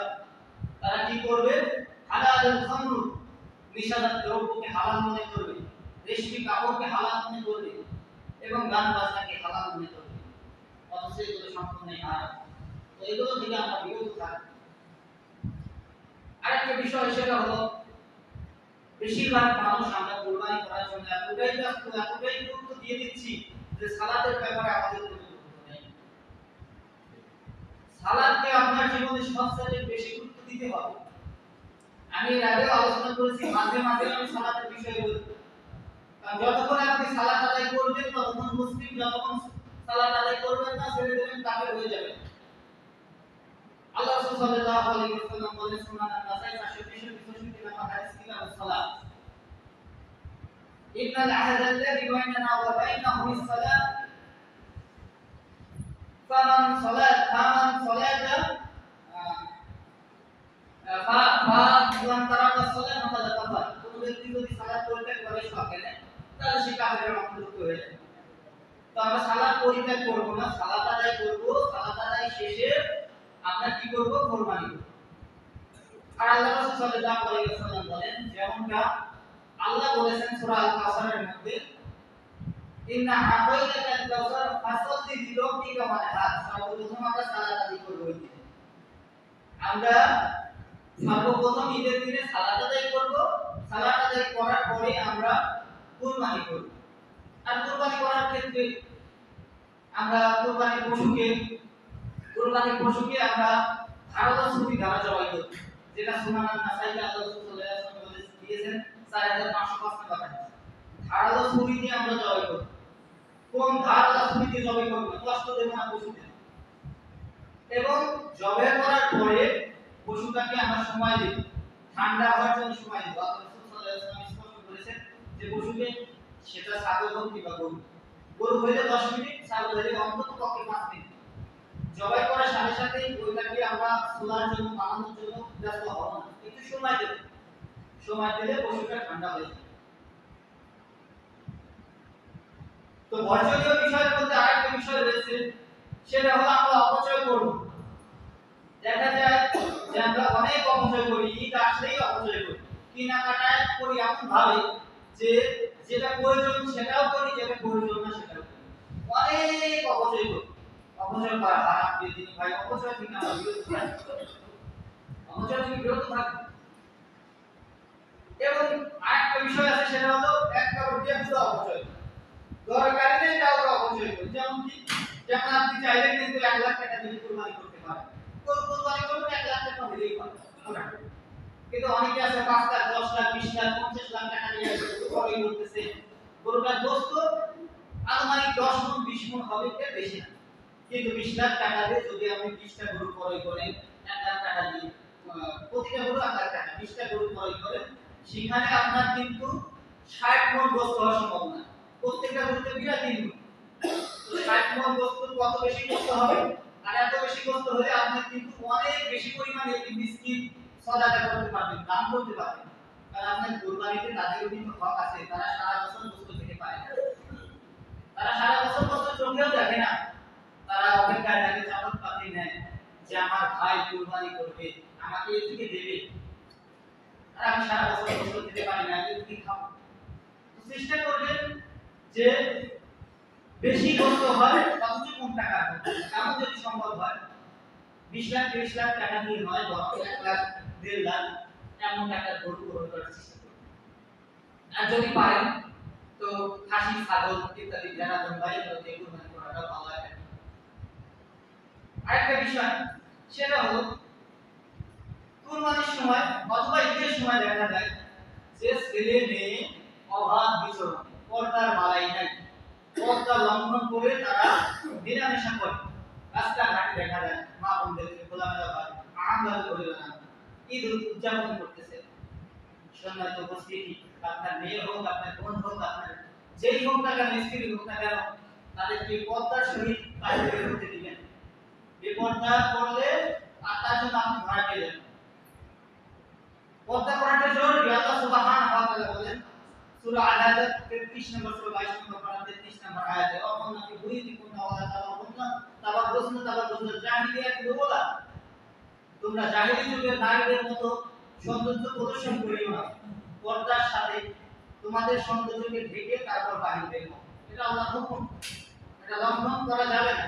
তারা কি করবে? হালালুল খামর, নিশাদার দ্রব্যকে হালাল মনে করবে, রেশমি কাপড়কে হালাল মনে করবে, এবং গান বাজনাকে হালাল মনে করবে। অথচ এগুলো সম্পূর্ণই হারাম। তো এগুলো থেকে আমরা বিরত থাকব। আরেকটা বিষয় সেটা হলো, বেশিরভাগ মানুষ আমরা কুরবানি করার জন্য এতটাই ব্যস্ত, এতটাই গুরুত্ব দিয়ে দিচ্ছি যে সালাতের ব্যাপারে আমাদের কোনো গুরুত্ব নেই। সালাতকে আপনার জীবনে সবচেয়ে বেশি গুরুত্ব দিতে হবে। আমি এর আগেও আলোচনা করেছি, মাঝে মাঝে আমি সালাতের বিষয়ে বলি, কারণ যতক্ষণ আপনি সালাত আদায় করবেন ততক্ষণ মুসলিম, যতক্ষণ সালাত আদায় করবেন না ছেড়ে দেবেন কাফের হয়ে যাবেন। আল্লাহ রাসূল সাল্লাল্লাহু আলাইহি ওয়াসাল্লাম বলেন, সুনান আন-নাসাই 463 নম্বর হাদিস, কিতাবুস সালাত, ইন্নাল আহদা আল্লাযী বাইনানা ওয়া বাইনাহুম আস-সালাত ফামান সালাতা মান তারাকা সালাত ফাকাদ কাফার। কোন ব্যক্তি যদি সালাত পরিত্যাগ করে সকালে, তাহলে সে কাফেরের অন্তর্ভুক্ত হয়ে যাবে। তো আমরা সালাত পরিত্যাগ করব না, সালাত আদায় করব। সালাত আদায় শেষে আমরা কি করব? কুরবানি করব। আর আল্লাহ রাসূল সাল্লাল্লাহু আলাইহি ওয়াসাল্লাম বলেন, যেমনটা আল্লাহ বলেছেন সূরা আল কাউসারের মধ্যে, ইন্না আতাইনাকা আল-কাউসার ফাসাল্লি লিরাব্বিকা ওয়ানহার। সর্বপ্রথম আমরা সালাত আদায় করব। আমরা সর্বপ্রথম ঈদের দিনে সালাত আদায় করব। সালাত আদায় করার পরে আমরা কুরবানি করব। আর কুরবানি করার ক্ষেত্রে আমরা কুরবানির পশুকে আমরা ধারালো ছুরি দ্বারা জবাই করব, যেটা সুনান আন-নাসাইতে আল্লাহ রাসূল সাল্লাল্লাহু আলাইহি ওয়াসাল্লাম দিয়েছেন 4505 টাকা। ধারালো ছুরি দিয়ে আমরা জবাই করব। কোন ধারালো ছুরি দিয়ে জবাই করব? কষ্ট দেব না পশুকে। এবং জবাই করার পরে পশুটাকে আমরা সময় দেব, ঠান্ডা হওয়ার জন্য সময় দেব। আল্লাহ রাসূল সাল্লাল্লাহু আলাইহি ওয়াসাল্লাম স্পষ্ট করেছেন যে পশুকে, সেটা ছাগল হোক কিংবা গরু হইলে 10 মিনিট, ছাগল হইলে অন্তত পক্ষে 5 মিনিট। জবাই করার সাথে সাথে ওইটাকে আমরা সোলার জন্য, বানানোর জন্য ব্যস্ত হব না, একটু সময় দেব। সময় দিলে পশুটা ঠান্ডা হয়ে যাবে। তো বর্জনীয় বিষয়ের মধ্যে আরেকটা বিষয় রয়েছে, সেটা হলো আমরা অপচয় করব। দেখা যায় যে আমরা অনেক অপচয় করি, ঈদ আসলেই অপচয় করি, কেনাকাটা করি এমন ভাবে যে যেটা প্রয়োজন সেটাও করি, যেটা প্রয়োজন না সেটাও করি, অনেক অপচয় করি। অপচয় করা হারাম। দিন ভাই, অপচয় থেকে আমরা বিরত থাকব। অপচয় থেকে বিরত থাকব। এবং আরেকটা বিষয় আছে, সেটা হলো এক কাপড় দিয়ে পুরো অপচয়, দরকারি নেই তাও অপচয় করে। যেমন আপনি চাইলে কিন্তু 1 লাখ টাকা দিয়ে কুরবানি করতে পারেন, কুরবানি করবেন 1 লাখ টাকা হলেই পারে। কিন্তু অনেকে আছে 5 লাখ 10 লাখ 20 লাখ 50 লাখ টাকা দিয়ে কুরবানি করতেছে, গরুটার গোশত আনুমানিক 10 মণ 20 মণ হবে, এর বেশি না। কিন্তু 20 লাখ টাকা দিয়ে যদি আপনি 20টা গরু ক্রয় করেন 1 লাখ টাকা দিয়ে, প্রতিটা গরু 1 লাখ টাকা, 20টা গরু ক্রয় করেন, সেখানে আপনার কিন্তু 60 মণ গোশত হওয়া সম্ভব না। প্রত্যেকটা গরুতে বিরা 3 মণ, তো 60 মণ গোশত কত বেশি গোশত হবে? আর এত বেশি গোশত হলে আপনি কিন্তু অনেক বেশি পরিমাণে এই মিসকিন সদাকা করতে পারবেন, দান করতে পারবেন। কারণ আপনার কুরবানিতে তাদেরও কিন্তু হক আছে, তারা সারা বছর গোশত খেতে পারে না, তারা সারা বছর গোশত চোখেও দেখে না, তারা অপেক্ষায় থাকে চাদর পাতি নেয় যে আমার ভাই কুরবানি করবে, আমাকে এদিকে দেবে, আর আমি সারা বছর গোশত খেতে পারি না, আমি কি খাবো? তো চেষ্টা করবেন যে বেশি গোশত হয় অথচ কম টাকা হবে, এমন যদি সম্ভব হয় 20 লাখ 30 লাখ টাকা দিয়ে নয়, বরং 1 লাখ 1.5 লাখ এমন টাকা গরু ক্রয় করার চেষ্টা করবেন। আর যদি পারেন তো খাসি ছাগল ইত্যাদি ভেড়া দণ্ডা এগুলো দিয়ে কুরবানি করাটা ভালো হয়। আরেকটা বিষয়, সেটা হলো কুরবানির সময় অথবা ঈদের সময় দেখা যায় যে ছেলে মেয়ে অবাধ বিচরণ, পর্দার বালাই নাই, পর্দা লঙ্ঘন করে তারা মেলামেশা করে, রাস্তাঘাটে দেখা যায় মা বোনদেরকে খোলামেলা ভাবে আনন্দভাবে করে না ঈদ উদযাপন করতেছে। সম্মানিত উপস্থিতি, আপনার মেয়ে হোক, আপনার বোন হোক, আপনার যেই হোক না কেন, স্ত্রী হোক না কেন, তাদেরকে পর্দার সহিত বাইরে বের হতে দিবেন। বেপর্দা করলে তার জন্য আপনি ধরা পেয়ে যাবেন। পর্দা করাটা জরুরি। আল্লাহ সুবহানাহু ওয়া তাআলা বলেন সূরা আল-হাজার 33 নম্বর সূরা 22 নম্বর পারা 33 নম্বর আয়াতে, "ওয়াকুন্না ফি বুয়ুতিকুন্না ওয়া লা তাবাররুনা তাবাররুজনা জাহিলিয়াতিল উলা", তোমরা জাহেলি যুগের নারীদের মতো সৌন্দর্য প্রদর্শন করিও না, পর্দার সাথে তোমাদের সৌন্দর্যকে ঢেকে তারপর বাহির বের হও। এটা আল্লাহর হুকুম, এটা লঙ্ঘন করা যাবে না।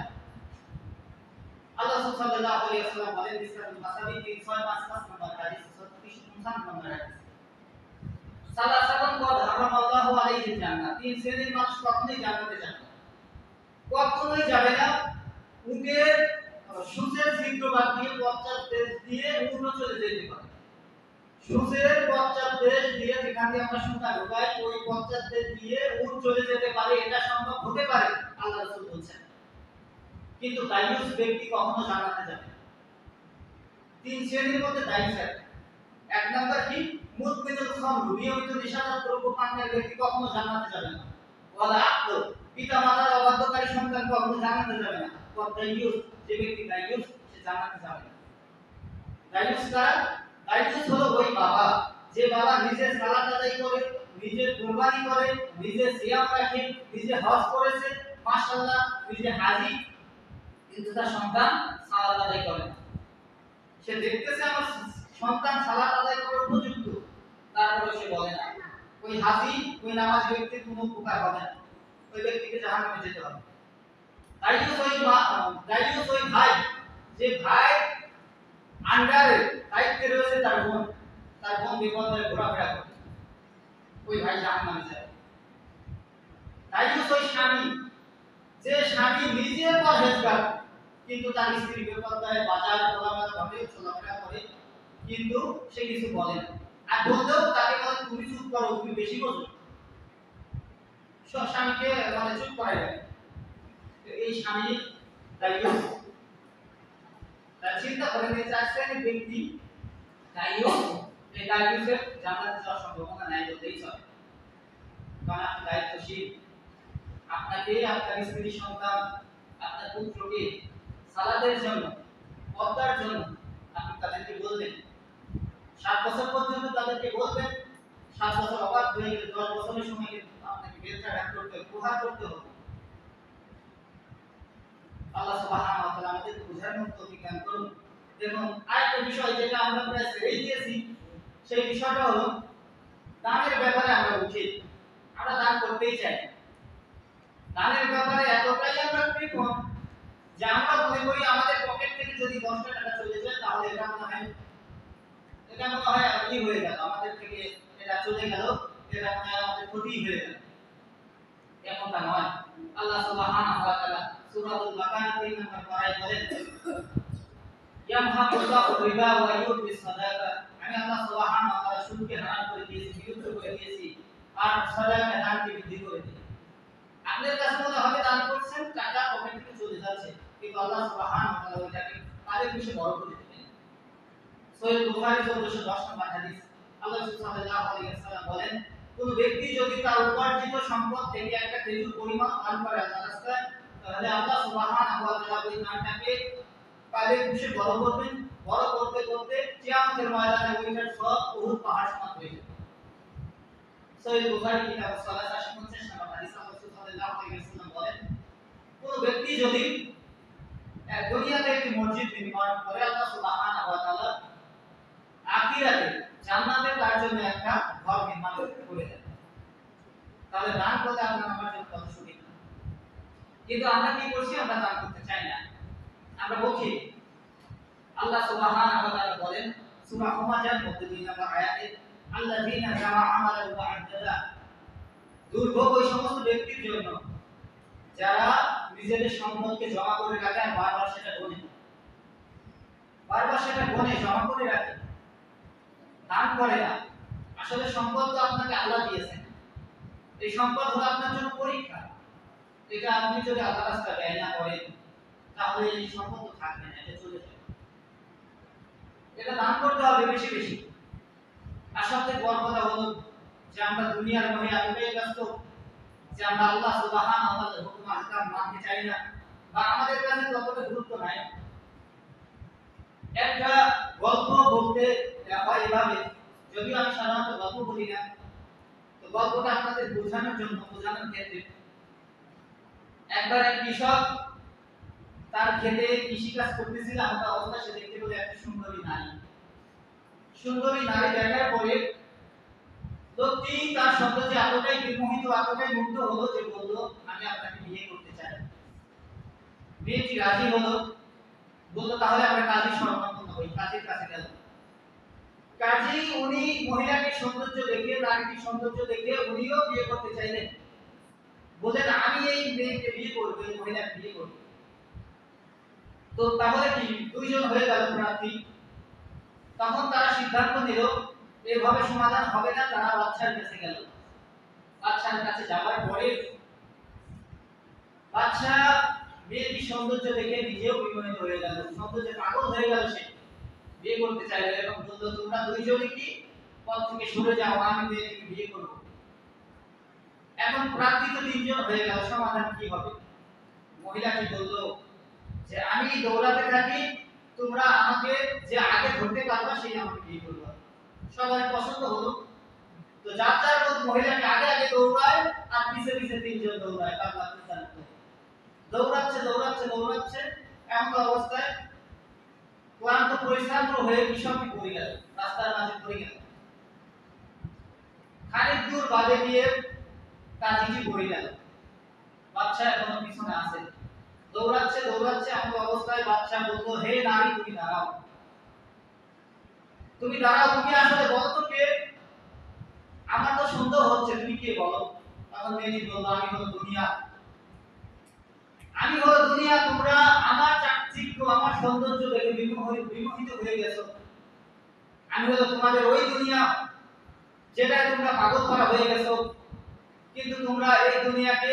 আল্লাহ সাল্লাল্লাহু আলাইহি ওয়াসাল্লাম বলেন ইসলামুল মাসাবি 365 নম্বর হাদিস 59 নম্বর হাদিস, সালাসাতুন ক্বাদ হারামাল্লাহু আলাইহিল জান্নাহ, 3 শ্রেণীর মানুষ কখনোই জান্নাতে যাবে না, কখনোই যাবে না। উটের সূচের ছিদ্র বাদ দিয়ে পশ্চাৎ দেশ দিয়ে উট চলে যেতে পারে, সূচের পশ্চাৎ দেশ দিয়ে যেখান দিয়ে আমরা সুতা ঢোকাই ওই পশ্চাৎ দেশ দিয়ে উট চলে যেতে পারে, এটা সম্ভব হতে পারে, আল্লাহ রাসূল বলেছেন। কিন্তু দায়ুস ব্যক্তি কখনো জান্নাতে যাবে না। 3 শ্রেণীর মধ্যে দায়ুস এক নাম্বার কি? মুদমিনুল খামর, নিয়মিত নেশাজাত দ্রব্য পানের ব্যক্তি কখনো জান্নাতে যাবে না। ওয়ালা আকল, পিতামাতার অবাধ্যকারী সন্তান কখনো জান্নাতে যাবে না। দায়ুস, যে ব্যক্তি দায়ুস সে জান্নাতে যাবে না। দায়ুস কারা? দায়ুস হলো ওই বাবা, যে বাবা নিজে সালাত আদায় করে, নিজে কুরবানি করে, নিজে সিয়াম রাখে, নিজে হজ করেছে, মাশাআল্লাহ নিজে হাজী, কিন্তু তার সন্তান সালাত আদায় করে না। সে দেখতেছে আমার সন্তান সালাত আদায় করার উপযুক্ত, তারপরে সে বলে না, ওই হাজী ওই নামাজি ব্যক্তির কোনো উপকার হবে না, ওই ব্যক্তিকে জাহান্নামে যেতে হবে। দায়ুস ওই ভাই, যে ভাই আন্ডারে দায়িত্বে রয়েছে তার বোন, তার বোন বিপদে ঘোরাফেরা করে, ওই ভাই জাহান্নামে যায়। দায়ুস ওই স্বামী, যে স্বামী নিজে পরহেজগার কিন্তু তার স্ত্রী বেপরদায় বাজার খোলামেলা ভাবে চলাফেরা করে, কিন্তু সে কিছু বলে না, আর বললেও তাকে বলে তুমি চুপ করো, তুমি বেশি বোঝো, সব স্বামীকে মানে চুপ করাই দেয়। তো এই স্বামী দায়ুস, তার চিন্তা করেন এই 4 শ্রেণীর ব্যক্তি দায়ুস, এই দায়ুসের জান্নাতে যাওয়ার সম্ভাবনা নাই বলতেই চলে। কারণ আপনি দায়িত্বশীল, আপনাকে আপনার স্ত্রী সন্তান আপনার পুত্রকে সালাতের জন্য, পর্দার জন্য আপনি তাদেরকে বলবেন, 7 বছর পর্যন্ত তাদেরকে বলবেন, 7 বছর অবাধ হয়ে গেলে 10 বছরের সময় আপনাকে বেত্রাঘাত করতে হবে, প্রহার করতে হবে। আল্লাহ সুবহানাহু ওয়া তাআলা আমাদের বুঝার মতো তৌফিক দান করুন। দেখুন আরেকটা বিষয় যেটা আমরা প্রায় ছেড়েই দিয়েছি, সেই বিষয়টা হলো দানের ব্যাপারে আমরা উঠি, আমরা দান করতেই চাই। দানের ব্যাপারে এতটাই আমরা কৃপণ যে আমরা মনে করি আমাদের পকেট থেকে যদি 10 টাকা চলে যায় তাহলে এটা মনে হয় কি হয়ে গেল, আমাদের থেকে এটা চলে গেল, এটা মনে হয় আমাদের ক্ষতি হয়ে গেল, এমনটা নয়। আল্লাহ সুবহানাহু ওয়া তাআলা সূরাতুল বাকারা 3 নম্বর পারায় বলেন, ইয়ামহাকুল্লাহু রিবা ওয়া ইউরবি সাদাকা, আমি আল্লাহ সুবহানাহু ওয়া তাআলা সুদকে হারাম করে দিয়েছি, বিলুপ্ত করে দিয়েছি, আর সাদাকা দানকে বৃদ্ধি করে দিয়েছি। আপনাদের কাছে মনে হবে দান করছেন, টাকা পকেট থেকে চলে যাচ্ছে, কিন্তু আল্লাহ সুবহানাহু ওয়া তাআলা ওইটাকে তাদের বেশি বড় করে দিবেন। সহিহ বুখারী 1410 নম্বর হাদিস, আল্লাহ সাল্লাল্লাহু আলাইহি ওয়াসাল্লাম বলেন, কোন ব্যক্তি যদি তার উপার্জিত সম্পদ থেকে একটা খেজুর পরিমাণ দান করে আল্লাহর রাস্তায়, তাহলে আল্লাহ সুবহানাহু ওয়া তাআলা ওই দানটাকে তাদের বেশি বড় করবেন, বড় করতে করতে কিয়ামতের ময়দানে ওইটার সব উহুদ পাহাড় সমান হয়ে যাবে। সহিহ বুখারী কিতাব সালাত 50 নম্বর হাদিস, আল্লাহ সাল্লাল্লাহু আলাইহি ওয়াসাল্লাম বলেন, কোন ব্যক্তি যদি দুনিয়াতে একটি মসজিদ নির্মাণ করে, আল্লাহ সুবহানাহু ওয়া তাআলা আখিরাতে জান্নাতে তার জন্য একটা ঘর নির্মাণ করে দেন। তাহলে দান করতে আপনার আমার জন্য কত সুবিধা। কিন্তু আমরা কি করছি? আমরা দান করতে চাই না, আমরা বলি। আল্লাহ সুবহানাহু ওয়া তাআলা বলেন সূরা হুমাযার 2 নম্বর আয়াতে, আল্লাযীনা জামা'আ আমালান ওয়া আ'দাদা, দুর্ভোগ ওই সমস্ত ব্যক্তির জন্য যারা নিজেদের সম্পদকে জমা করে রাখে আর বারবার সেটা গোনে, জমা করে রাখে, দান করে না। আসলে সম্পদ তো আপনাকে আল্লাহ দিয়েছেন, এই সম্পদ হলো আপনার জন্য পরীক্ষা। এটা আপনি যদি আল্লাহর রাস্তায় ব্যয় না করেন, তাহলে এই সম্পদ তো থাকবে না, এটা চলে যাবে। এটা দান করতে হবে বেশি বেশি। আর সবচেয়ে বড় কথা হলো যে আমরা দুনিয়ার মোহে এতটাই ব্যস্ত যে আমরা আল্লাহ সুবহানাহু ওয়া তাআলার হুকুম আহকাম মানতে চাই না, বা আমাদের কাছে ততটা গুরুত্ব নাই। একটা গল্প বলতে হয় এভাবে, যদিও আমি সাধারণত গল্প বলি না, তো গল্পটা আপনাদের বোঝানোর ক্ষেত্রে, একবার এক কৃষক তার ক্ষেতে কৃষি কাজ করতেছিল, এমন অবস্থা সে দেখতে পেল একটা সুন্দরী নারী দেখার পরে লোকটি তার সৌন্দর্যে এতটাই বিমোহিত, এতটাই মুগ্ধ হলো যে বলল, আমি আপনাকে বিয়ে করতে চাই। মেয়েটি রাজি হলো, বলল তাহলে আমরা কাজী শরণাপন্ন হই। কাজীর কাছে গেল। কাজী উনি মহিলাকে সৌন্দর্য দেখে, নারীটির সৌন্দর্য দেখে উনিও বিয়ে করতে চাইলেন। বলেন আমি এই মেয়েকে বিয়ে করব, এই মহিলাকে বিয়ে করব। তো তাহলে কি দুইজন হয়ে গেল প্রার্থী। তখন তারা সিদ্ধান্ত নিল এভাবে সমাধান হবে না, তারা বাদশার কাছে গেল। বাদশার কাছে যাওয়ার পরে বাদশা মেয়েটির সৌন্দর্য দেখে নিজেও বিমোহিত হয়ে গেল, সৌন্দর্যে পাগল হয়ে গেল, সে বিয়ে করতে চাইল এবং বলল, তোমরা দুইজনই কি পথ থেকে সরে যাও, আমি মেয়েটিকে বিয়ে করব। এখন প্রার্থী তো তিনজন হয়ে গেল, সমাধান কি হবে? মহিলাটি বলল যে আমি দৌড়াতে থাকি, তোমরা আমাকে যে আগে ধরতে পারবা সেই আমাকে বিয়ে করবে। সবার পছন্দ হলো। তো যার যার মতো মহিলাটি আগে আগে দৌড়ায় আর পিছে পিছে তিনজন দৌড়ায়, পাগলা কুত্তার মতো দৌড়াচ্ছে। এমন অবস্থায় ক্লান্ত পরিশ্রান্ত হয়ে কৃষকটি পড়ে গেল, রাস্তার মাঝে পড়ে গেল। খানিক দূর বাদে গিয়ে কাজীটি পড়ে গেল। বাদশা এখনো পিছনে আছে, দৌড়াচ্ছে। এমন অবস্থায় বাদশা বলল, হে নারী, তুমি দাঁড়াও, তুমি আসলে বলো তো কে? আমার তো সন্দেহ হচ্ছে, তুমি কে বলো? তখন মেয়েটি বলল, আমি হলো দুনিয়া। তোমরা আমার চাকচিক্য, আমার সৌন্দর্য দেখে বিমোহিত হয়ে গেছো। আমি হলো তোমাদের ওই দুনিয়া, যেটা তোমরা পাগল করা হয়ে গেছো। কিন্তু তোমরা এই দুনিয়াকে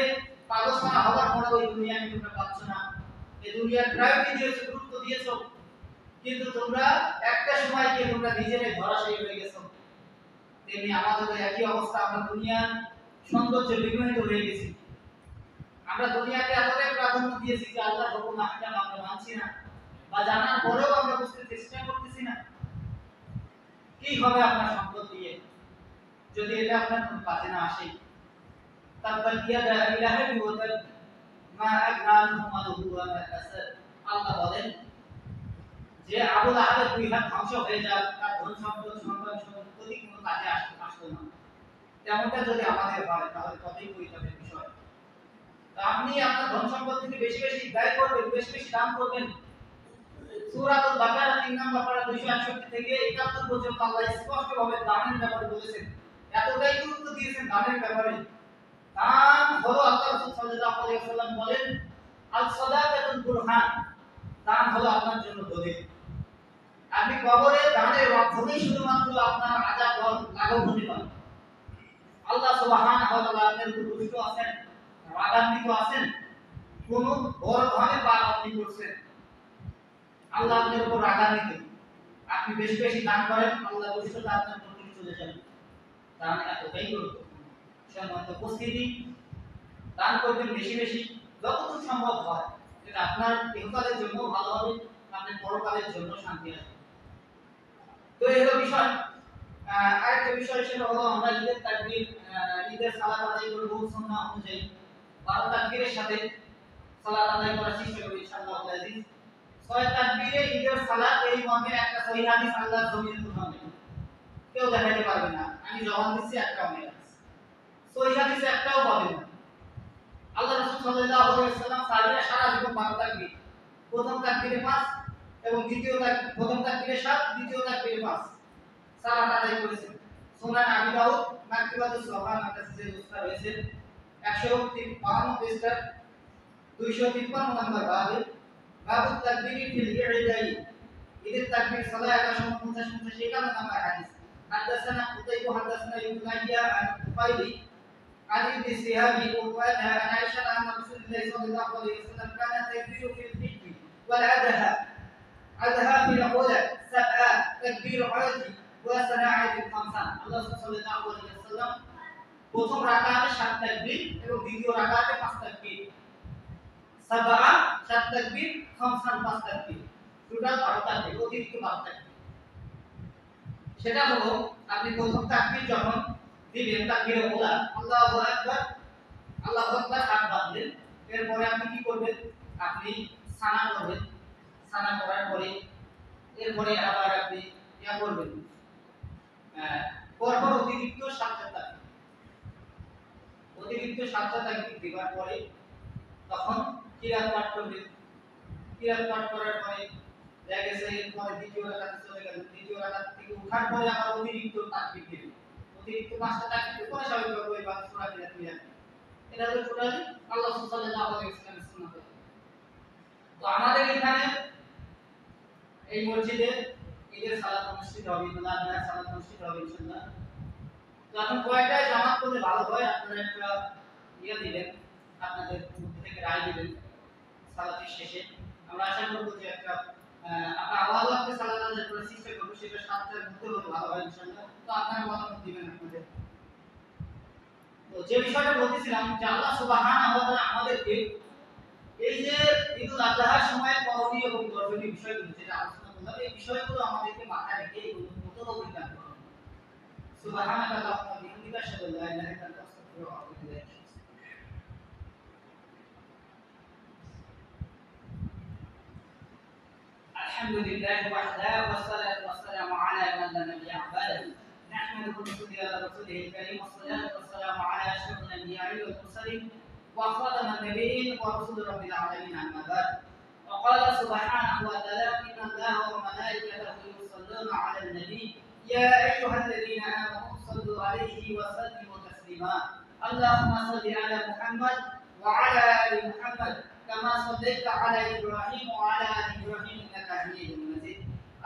পাগল করা হওয়ার পরে ওই দুনিয়াকে তোমরা পাচ্ছ না। এই দুনিয়ার প্রায়োরিটি দিয়েছো, গুরুত্ব দিয়েছো, কিন্তু তোমরা একটা সময় গিয়ে তোমরা নিজেরাই ধরাশায়ী হয়ে গেছো। তেমনি আমাদের একই অবস্থা, আমরা দুনিয়ার সৌন্দর্যে বিমোহিত হয়ে গেছি। আমরা দুনিয়াকে এতটাই প্রাধান্য দিয়েছি যে আল্লাহর হুকুম আহকাম আমরা মানছি না, বা জানার পরেও আমরা বুঝতে চেষ্টা করতেছি না। কি হবে আপনার সম্পদ দিয়ে যদি এটা আপনার কোনো কাজে না আসে? তাব্বাত ইয়াদা ইলাহি ওয়া তাব মা আগনা আনহু মালুহু ওয়া মা কাসাব। আল্লাহ বলেন যে আবু লাহাবের দুই হাত ধ্বংস হয়ে যাক, তার ধন সম্পদ সন্তান সন্ততি কোনো কাজে আসতো না। তেমনটা যদি আমাদের হয় তাহলে কতই পরিতাপের বিষয়। আপনি আপনার ধন সম্পদ থেকে বেশি বেশি ব্যয় করবেন, বেশি বেশি দান করবেন। সূরাতুল বাকারা 3 নম্বর পারা 261 থেকে 71 পর্যন্ত আল্লাহ স্পষ্টভাবে দানের ব্যাপারে বলেছেন। এতটাই গুরুত্ব দিয়েছেন দানের ব্যাপারে। দান হলো আল্লাহ রাসূল সাল্লাল্লাহু আলাইহি ওয়াসাল্লাম বলেন আল সাদাকাতুল বুরহান, দান হলো আপনার জন্য দলিল। আপনি কবরে দানের মাধ্যমেই শুধুমাত্র আপনার আযাব লাঘব হতে পারে। আল্লাহ সুবহানাহু ওয়া তাআলা আপনার উপর রুষ্ট আছেন, রাগান্বিত আছেন, কোন বড় ধরনের পাপ আপনি করছেন, আল্লাহ আপনার উপর রাগান্বিত, আপনি বেশি বেশি দান করেন, আল্লাহ রুষ্টতা আপনার উপর থেকে চলে যাবে। দান এতটাই গুরুত্বপূর্ণ। সম্মানিত উপস্থিতি, দান করবেন বেশি বেশি, যতটুকু সম্ভব হয়। এটা আপনার ইহকালের জন্য ভালো হবে, আপনার পরকালের জন্য শান্তি আসবে। তো এই হলো বিষয়। আরেকটা বিষয় সেটা হলো আমরা ঈদের তাকবীর, ঈদের সালাত আদায় করব সুন্নাহ অনুযায়ী। 12 তাকবীরের সাথে সালাত আদায় করার চেষ্টা করব ইনশাআল্লাহ আজিজ। 6 তাকবীরে ঈদের সালাত এই মর্মে একটা সহিহ হাদিস আল্লাহর জমিনে কোথাও নেই, কেউ দেখাতে পারবে না। আমি জবান দিচ্ছি একটাও নেই, সহিহ হাদিসে একটাও পাবেন না। আল্লাহ রাসূল সাল্লাল্লাহু আলাইহি ওয়াসাল্লাম সারিয়া সারা জীবন 12 তাকবীর, প্রথম তাকবীরে 5 এবং প্রথম তাকবীরে 7, দ্বিতীয় তাকবীরে 5 সালাত আদায় করেছেন। সুনান আবি দাউদ মাকতুবাতুস সুবহান কাছে যে উস্তাদ রয়েছে 152 পৃষ্ঠা 253 নম্বর বাবে বাবু তাকবীর ফিল ইদাই, ঈদের তাকবীর সালাহ 150 সেখানে নম্বর হাদিস। حدثنا قتيبة حدثنا ابن يحيى عن قبيل عن ابن شهاب وقال عن عائشة أن رسول الله صلى الله عليه وسلم كان تكبير في الفجر والأضحى أضحى في الأولى 7 تكبير عادي وصناعة الخمسة। الله صلى الله عليه وسلم প্রথম রাকাতে 7 তাকবীর এবং দ্বিতীয় রাকাতে 5 তাকবীর, 7 তাকবীর, খামসান 5 তাকবীর, টোটাল 12 তাকবীর, অতিরিক্ত 12 তাকবীর। সেটা হলো আপনি প্রথম তাকবীর যখন দিবেন তাকবীরে ওলা আল্লাহু আকবার, আল্লাহু আকবার হাত বাঁধলেন, এরপরে আপনি কি করবেন, আপনি সানা করবেন, সানা করার পরে এরপরে আবার আপনি ইয়া করবেন, পরপর অতিরিক্ত 7টা তাকবীর, অতিরিক্ত 7টা তাকবীর দেওয়ার পরে তখন কিরাত পাঠ করবেন। কিরাত পাঠ করার পরে দেখা গেছে এরপরে দ্বিতীয় রাকাতে চলে গেলেন, দ্বিতীয় রাকাত থেকে উঠার পরে আবার অতিরিক্ত তাকবীর দিবেন, অতিরিক্ত 5টা তাকবীর পরে স্বাভাবিকভাবে ওই বাকি সূরা কিরাত নিয়ে আসবেন। এটা হলো টোটালি আল্লাহ সাল্লাল্লাহু আলাইহি ওয়াসাল্লামের সুন্নাত। তো আমাদের এখানে এই মসজিদে ঈদের সালাত অনুষ্ঠিত হবে, মিলাদের সালাত অনুষ্ঠিত হবে ইনশাআল্লাহ। তো এখন কয়টায় জামাত করলে ভালো হয় আপনারা একটা ইয়া দিবেন, আপনাদের মধ্যে থেকে রায় দিবেন সালাতের শেষে। আমরা আশা করব যে একটা আপনারা আওয়াজ আপনি সালাত আদায় করার চেষ্টা করব, সেটা 7টার মধ্যে হলে ভালো হয় ইনশাআল্লাহ। তো আপনারা মতামত দিবেন আপনাদের। তো যে বিষয়টা বলতেছিলাম যে আল্লাহ সুবহানাহু ওয়া তাআলা আমাদেরকে এই যে ঈদুল আযহার সময় করণীয় এবং দর্শনীয় বিষয়গুলো যেটা আলোচনা করলাম, এই বিষয়গুলো আমাদেরকে মাথায় রেখে এগুলো মোতাবেক কাজ করতে হবে। সুবহানাল্লাহি ওয়া বিহামদিহি আশহাদু আল্লা ইলাহা ইল্লা আনতা আস্তাগফিরুকা ওয়া আতুবু ইলাইক। الحمد لله وحده والصلاة والسلام على من لا نبي بعده، نحمده ونصلي على رسوله الكريم، والصلاة والسلام على أشرف الأنبياء والمرسلين وخاتم النبيين ورسول رب العالمين، أما بعد. وقال سبحانه وتعالى إن الله وملائكته يصلون على النبي يا أيها الذين آمنوا صلوا عليه وسلموا تسليما. اللهم صل على محمد وعلى آل محمد كما صليت على إبراهيم وعلى آل إبراهيم إنك حميد مجيد.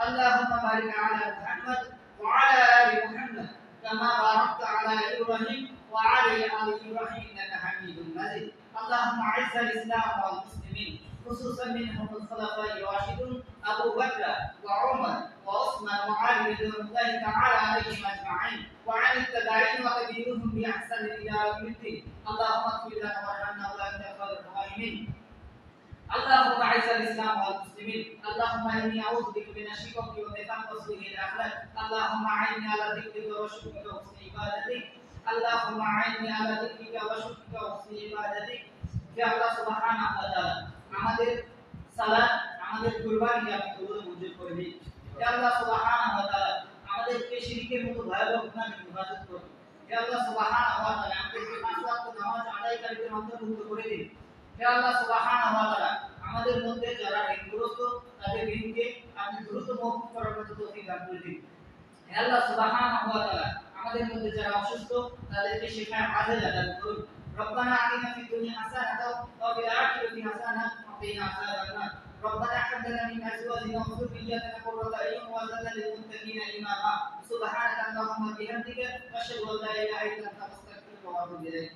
اللهم بارك على محمد وعلى آل محمد كما باركت على إبراهيم وعلى آل إبراهيم إنك حميد مجيد. اللهم أعز الإسلام والمسلمين، خصوصا منهم الخلفاء الراشدون أبو بكر وعمر وعثمان وعلي رضوان الله تعالى عليهم أجمعين، وعن التابعين وتبعهم بإحسان إلى يوم الدين. اللهم اغفر لنا وارحمنا وأنت خير الراحمين. اللهم اعز الاسلام والمسلمين. اللهم اني اعوذ بك من الشرك والنفاق وسوء الاخلاق. اللهم اعني على ذكرك وشكرك وحسن عبادتك. اللهم اعني على ذكرك وشكرك وحسن عبادتك. يا الله سبحانه وتعالى আমাদের সালাত, আমাদের কুরবানি আপনি কবুল মঞ্জুর করে দিন। ইয়া আল্লাহ সুবহানাহু ওয়া তাআলা আমাদেরকে শিরকের মতো ভয়াবহ গুনাহ থেকে হেফাজত করুন। ইয়া আল্লাহ সুবহানাহু ওয়া তাআলা আমাদেরকে 5 ওয়াক্ত নামাজ আদায়কারীদের অন্তর্ভুক্ত করে দিন। হে আল্লাহ সুবহানাহু ওয়া তাআলা আমাদের মধ্যে যারা ঋণগ্রস্ত তাদের ঋণকে আপনি দ্রুত মওকুফ করার মতো তৌফিক দান করে দিন। হে আল্লাহ সুবহানাহু ওয়া তাআলা আমাদের মধ্যে যারা অসুস্থ তাদেরকে শেফায়ে আজেলা দান করুন। ربنا آتنا في الدنيا حسنة وفي الآخرة حسنة وقنا عذاب النار. ربنا هب لنا من أزواجنا وذرياتنا قرة أعين واجعلنا للمتقين إماما. سبحانك اللهم وبحمدك أشهد أن لا إله إلا أنت أستغفرك وأتوب إليك.